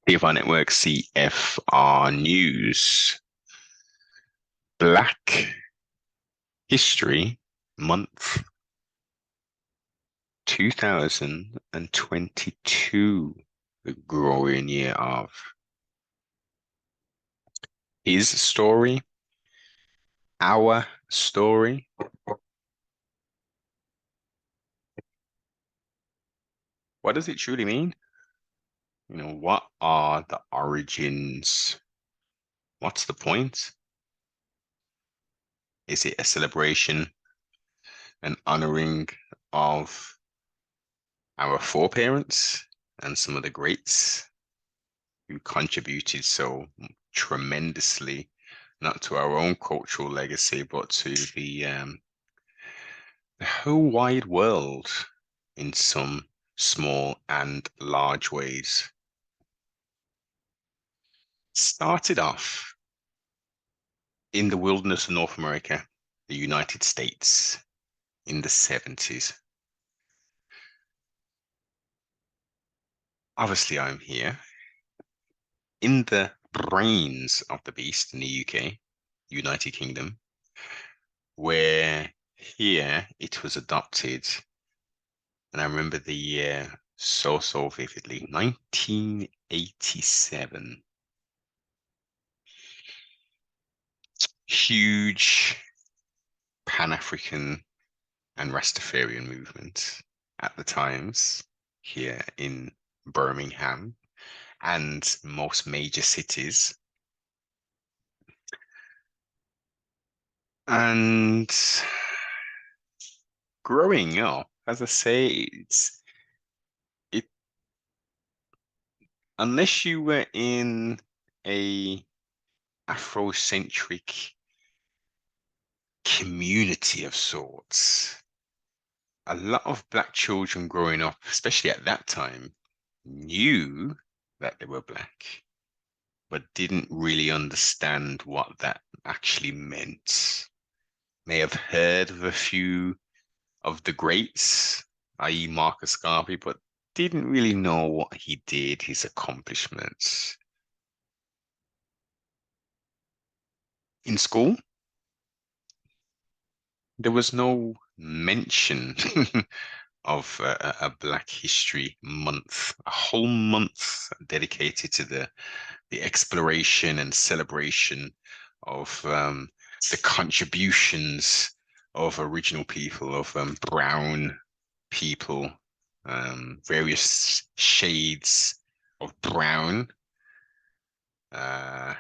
TFI Network CFR News. Black History Month 2022, the growing year of his story, our story. What does it truly mean? What are the origins? What's the point? Is it a celebration, an honoring of our foreparents and some of the greats who contributed so tremendously, not to our own cultural legacy, but to the whole wide world in some small and large ways? Started off in the wilderness of North America, the United States, in the 70s. Obviously, I'm here in the brains of the beast in the UK, United Kingdom, where here it was adopted. And I remember the year so vividly, 1987. Huge Pan-African and Rastafarian movement at the times here in Birmingham and most major cities. And growing up, as I say, it unless you were in a Afrocentric community of sorts, a lot of black children growing up, especially at that time, knew that they were black, but didn't really understand what that actually meant. May have heard of a few of the greats, i.e. Marcus Garvey, but didn't really know what he did, his accomplishments. In school, there was no mention of a Black History Month, a whole month dedicated to the exploration and celebration of the contributions of original people, of brown people, various shades of brown, uh,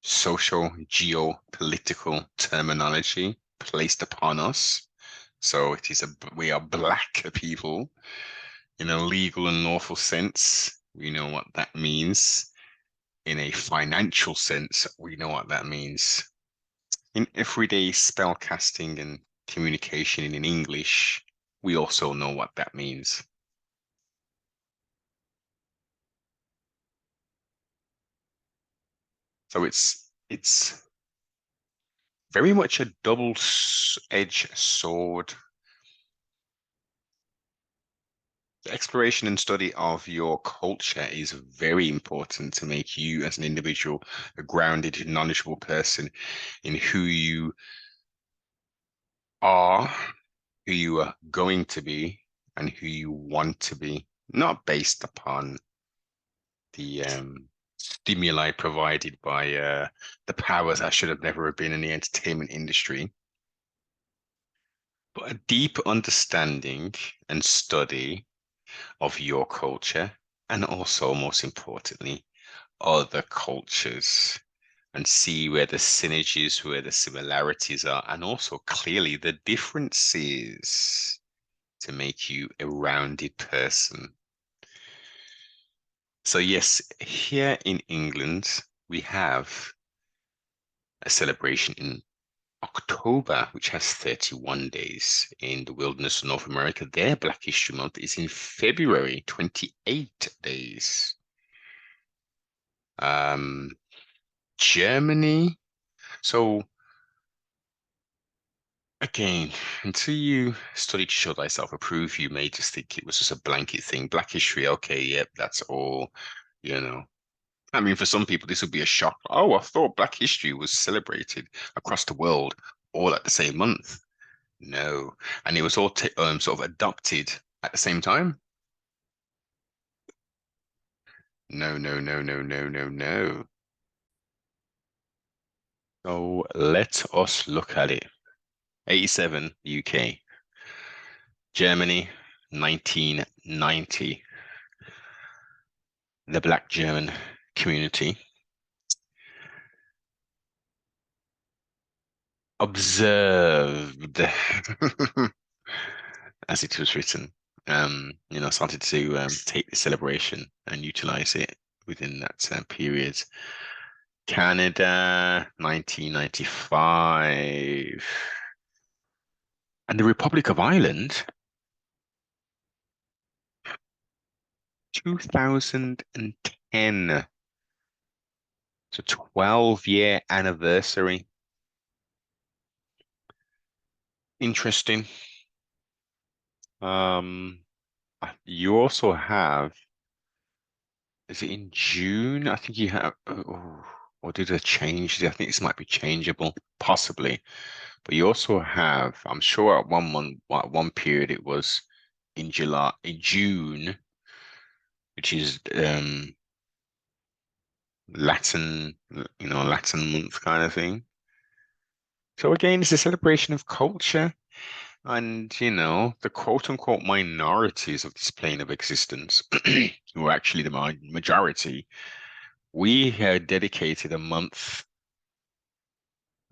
social, geopolitical terminology placed upon us. So we are black people in a legal and lawful sense. We know what that means. In a financial sense, we know what that means. In everyday spell casting and communication in English, we also know what that means. So it's very much a double-edged sword. The exploration and study of your culture is very important to make you as an individual a grounded, knowledgeable person in who you are, who you are going to be, and who you want to be, not based upon the stimuli provided by the powers that should have never been in the entertainment industry, but a deep understanding and study of your culture, and also, most importantly, other cultures, and see where the synergies, where the similarities are, and also clearly the differences to make you a rounded person. So, yes, here in England, we have a celebration in October, which has 31 days. In the wilderness of North America, their Black History Month is in February, 28 days. Germany. So Again, until you study to show thyself approved, you may just think it was just a blanket thing. Black history, okay, yep, that's all, you know. I mean, for some people, this would be a shock. Oh, I thought Black history was celebrated across the world all at the same month. No. And it was all sort of adopted at the same time. No, no, no, no, no, no, no. So let us look at it. 87, UK. Germany, 1990. The Black German community observed, as it was written, started to take the celebration and utilize it within that period. Canada, 1995. And the Republic of Ireland, 2010. It's a 12-year anniversary. Interesting. Um, you also have, is it in June? I think you have, or did it change? I think this might be changeable, possibly. But you also have, I'm sure at one period it was in June, which is Latin, Latin month kind of thing. So again, it's a celebration of culture and, the quote unquote minorities of this plane of existence, who are actually the majority. We have dedicated a month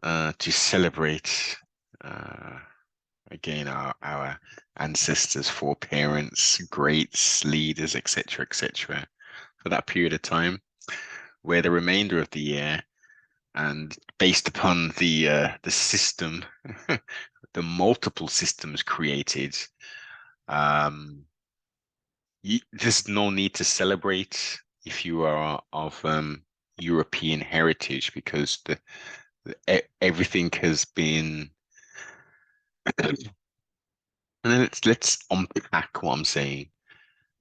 to celebrate uh, again our ancestors, foreparents, greats, leaders, etc., etc. for that period of time, where the remainder of the year and based upon the system, the multiple systems created, um, there's no need to celebrate if you are of European heritage because everything has been. And then let's unpack what I'm saying.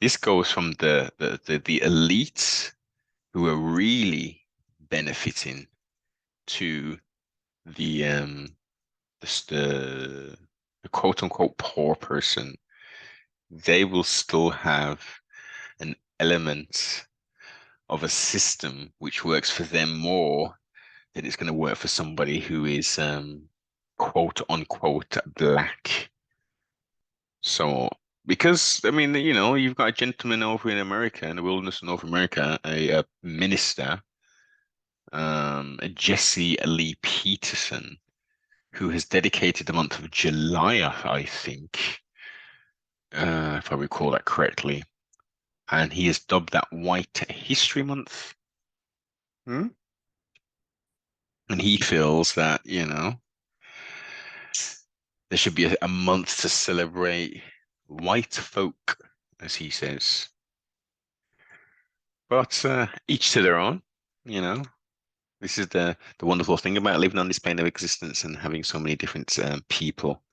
This goes from the elites who are really benefiting to the the quote unquote poor person. They will still have an element of a system which works for them more than it's going to work for somebody who is quote unquote black. So, because I mean, you've got a gentleman over in America, in the wilderness of North America, a minister, Jesse Lee Peterson, who has dedicated the month of July, I think, if I recall that correctly, and he has dubbed that White History Month. Hmm? And he feels that, there should be a month to celebrate white folk, as he says. But each to their own, you know. This is the wonderful thing about living on this plane of existence and having so many different people.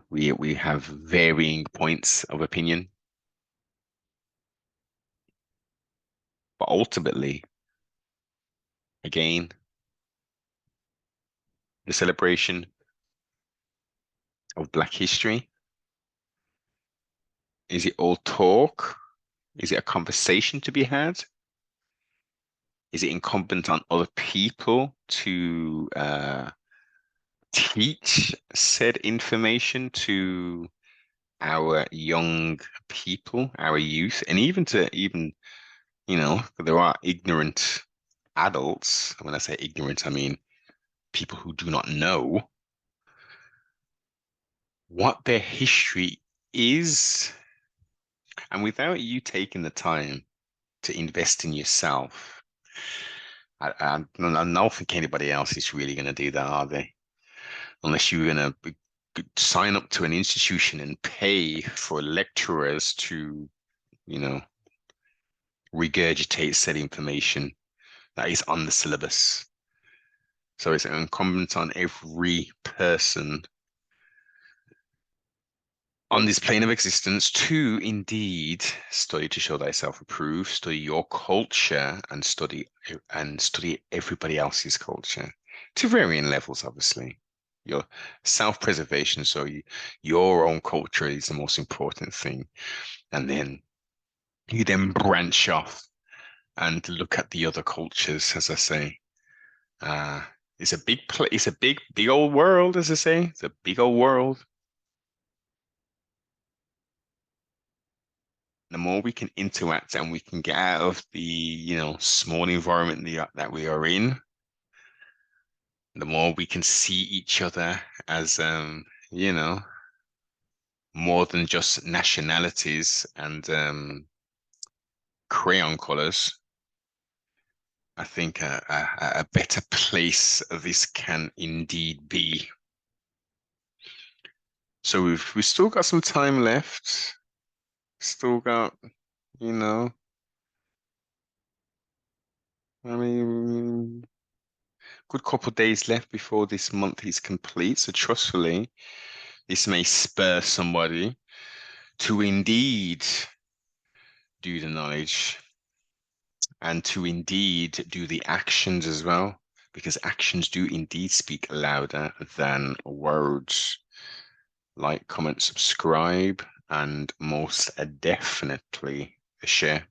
We have varying points of opinion, but ultimately, again, the celebration of Black history, is it all talk? Is it a conversation to be had? Is it incumbent on other people to teach said information to our young people, our youth, and even there are ignorant adults. When I say ignorant, I mean people who do not know what their history is. And without you taking the time to invest in yourself, I don't think anybody else is really going to do that, are they? Unless you're going to sign up to an institution and pay for lecturers to, you know, regurgitate said information that is on the syllabus. So it's incumbent on every person on this plane of existence, to indeed study to show thyself approved, study your culture and study everybody else's culture to varying levels, obviously. Your self-preservation, so your own culture is the most important thing. And then you then branch off and look at the other cultures, as I say. Uh, it's a it's a big old world, as I say. It's a big old world. The more we can interact and we can get out of the, small environment that we are in, the more we can see each other as, you know, more than just nationalities and crayon colors. I think a better place this can indeed be. So we've still got some time left. Still got, you know, I mean, good couple of days left before this month is complete. So trustfully, this may spur somebody to indeed do the knowledge and to indeed do the actions as well, because actions do indeed speak louder than words. Like, comment, subscribe, and most definitely share.